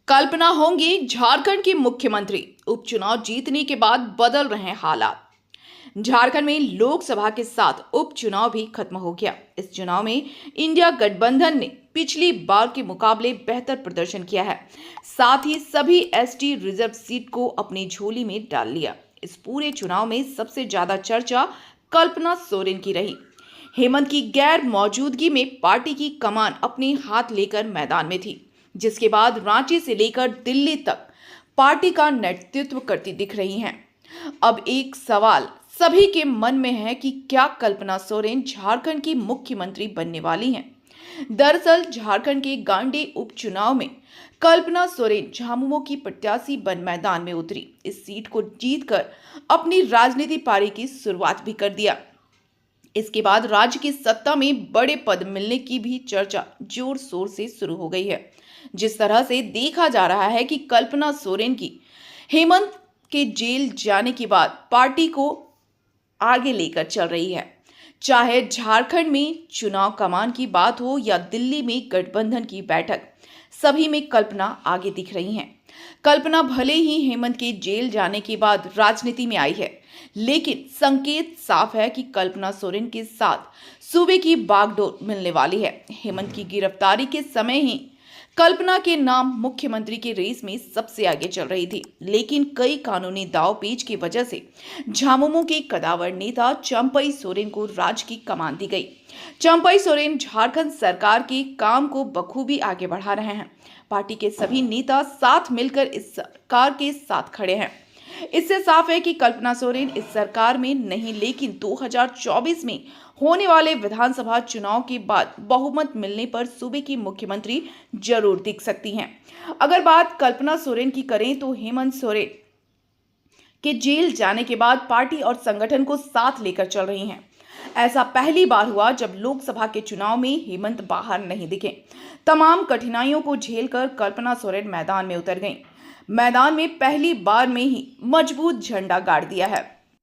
कल्पना होंगी झारखंड की मुख्यमंत्री। उपचुनाव जीतने के बाद बदल रहे हैं हालात। झारखंड में लोकसभा के साथ उपचुनाव भी खत्म हो गया। इस चुनाव में इंडिया गठबंधन ने पिछली बार के मुकाबले बेहतर प्रदर्शन किया है। साथ ही सभी एसटी रिजर्व सीट को अपनी झोली में डाल लिया। इस पूरे चुनाव में सबसे ज्यादा चर्चा कल्पना सोरेन की रही। हेमंत की गैर मौजूदगी में पार्टी की कमान अपने हाथ लेकर मैदान में थी, जिसके बाद रांची से लेकर दिल्ली तक पार्टी का नेतृत्व करती दिख रही हैं। अब एक सवाल सभी के मन में है कि क्या कल्पना सोरेन झारखंड की मुख्यमंत्री बनने वाली हैं? दरअसल झारखंड के गांडी उपचुनाव में कल्पना सोरेन झामुमो की प्रत्याशी बन मैदान में उतरी। इस सीट को जीतकर अपनी राजनीति पारी की शुरुआत भी कर दिया। इसके बाद राज्य की सत्ता में बड़े पद मिलने की भी चर्चा जोर शोर से शुरू हो गई है। जिस तरह से देखा जा रहा है कि कल्पना सोरेन की हेमंत के जेल जाने के बाद पार्टी को आगे लेकर चल रही है। चाहे झारखंड में चुनाव कमान की बात हो या दिल्ली में गठबंधन की बैठक, सभी में कल्पना आगे दिख रही हैं। कल्पना भले ही हेमंत के जेल जाने के बाद राजनीति में आई है, लेकिन संकेत साफ है कि कल्पना सोरेन के साथ सूबे की बागडोर मिलने वाली है। हेमंत की गिरफ्तारी के समय ही कल्पना के नाम मुख्यमंत्री के रेस में सबसे आगे चल रही थी, लेकिन कई कानूनी दांवपेच की वजह से झामुमो के कदावर नेता चंपई सोरेन को राज्य की कमान दी गई। चंपई सोरेन झारखंड सरकार के काम को बखूबी आगे बढ़ा रहे हैं। पार्टी के सभी नेता साथ मिलकर इस सरकार के साथ खड़े हैं। इससे साफ है कि कल्पना सोरेन इस सरकार में नहीं, लेकिन 2024 में होने वाले विधानसभा चुनाव के बाद बहुमत मिलने पर सूबे की मुख्यमंत्री जरूर दिख सकती हैं। अगर बात कल्पना सोरेन की करें तो हेमंत सोरेन के जेल जाने के बाद पार्टी और संगठन को साथ लेकर चल रही हैं। ऐसा पहली बार हुआ जब लोकसभा के चुनाव में हेमंत बाहर नहीं दिखे। तमाम कठिनाइयों को झेलकर कल्पना सोरेन मैदान में उतर गईं। मैदान में पहली बार में ही मजबूत झंडा गाड़ दिया है।